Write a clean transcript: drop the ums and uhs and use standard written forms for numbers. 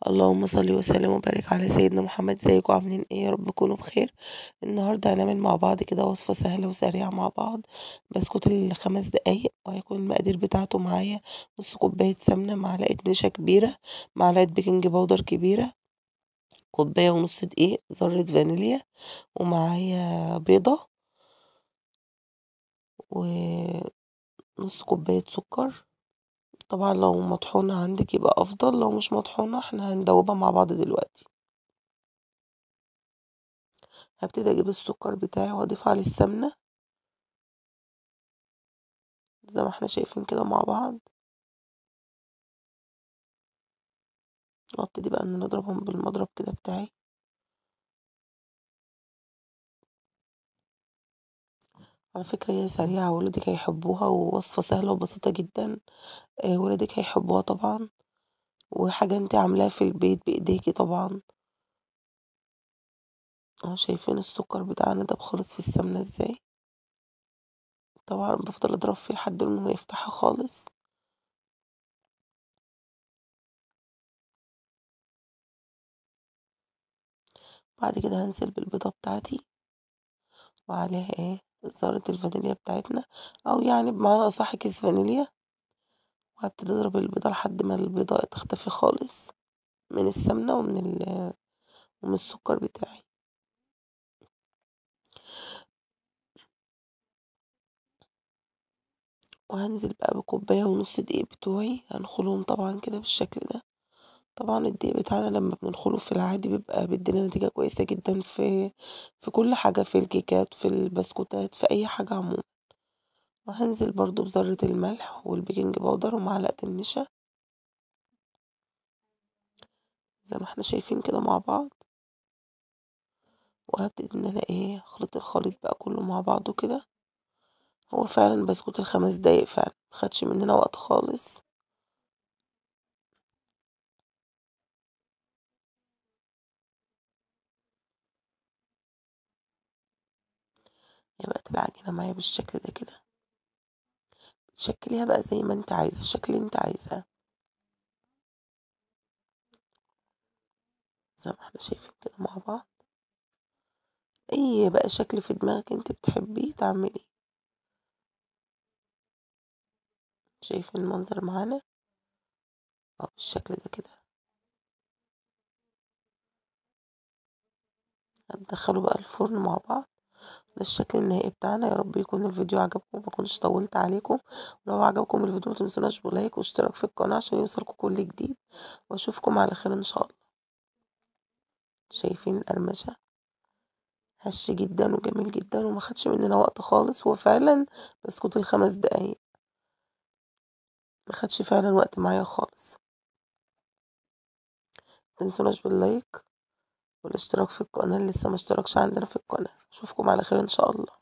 اللهم صل وسلم وبارك على سيدنا محمد. ازيكم عاملين ايه؟ يا رب تكونوا بخير. النهارده هنعمل مع بعض كده وصفة سهلة وسريعة مع بعض. بسكوت ال5 دقايق، وهيكون المقادير بتاعته معايا: نص كوباية سمنة، معلقة نشا كبيرة، معلقة بيكنج باودر كبيرة، كوباية ونص دقيق، ذرة فانيليا، ومعايا بيضة، ونص كوباية سكر. طبعا لو مطحونة عندك يبقى افضل، لو مش مطحونة احنا هندوبها مع بعض دلوقتي. هبتدي اجيب السكر بتاعي واضيف عليه السمنة زي ما احنا شايفين كده مع بعض، وابتدي بقى ان نضربهم بالمضرب كده بتاعي. على فكرة هي سريعة، ولادك هيحبوها، ووصفة سهلة وبسيطة جدا. ولادك هيحبوها طبعا، وحاجة انت عاملاها في البيت بايديكي طبعا. اهو شايفين السكر بتاعنا ده خالص في السمنة ازاي. طبعا بفضل اضرب فيه لحد ما يفتحها خالص. بعد كده هنزل بالبيضة بتاعتي، وعليها ذرة الفانيليا بتاعتنا، او يعني بمعنى اصح كيس فانيليا. وهبتدي اضرب البيضة لحد ما البيضة تختفي خالص من السمنة ومن السكر بتاعي. وهنزل بقى بكوباية ونص دقيق بتوعي، هنخلهم طبعا كده بالشكل ده. طبعا الدقيق بتاعنا لما بنخله في العادي بيبقى بيدينا نتيجة كويسة جدا في كل حاجة، في الكيكات، في البسكوتات، في أي حاجة عموما. وهنزل برضو بذرة الملح والبيكنج باودر ومعلقة النشا زي ما احنا شايفين كده مع بعض. وهبتدي ان انا اخلط الخليط بقى كله مع بعضه كده. هو فعلا بسكوت ال5 دقايق فعلا مخدش مننا وقت خالص. هي بقت العجينة معايا بالشكل ده كده. تشكليها بقى زي ما انت عايزة، الشكل اللي انت عايزاه زي ما احنا شايفين كده مع بعض. اي بقى شكل في دماغك انت بتحبيه تعمليه. شايفين المنظر معانا بالشكل ده كده. هندخله بقى الفرن مع بعض. ده الشكل النهائي بتاعنا. يا رب يكون الفيديو عجبكم وما كنتش طولت عليكم. ولو عجبكم الفيديو متنسوناش بلايك واشتراك في القناة عشان يوصلكم كل جديد. واشوفكم على خير ان شاء الله. شايفين القرمشة؟ هش جدا وجميل جدا، وما خدش مننا وقت خالص. هو فعلا بسكوت ال5 دقايق ما خدش فعلا وقت معايا خالص. متنسوناش باللايك والاشتراك في القناة اللي لسه ما اشتركش عندنا في القناة. اشوفكم على خير ان شاء الله.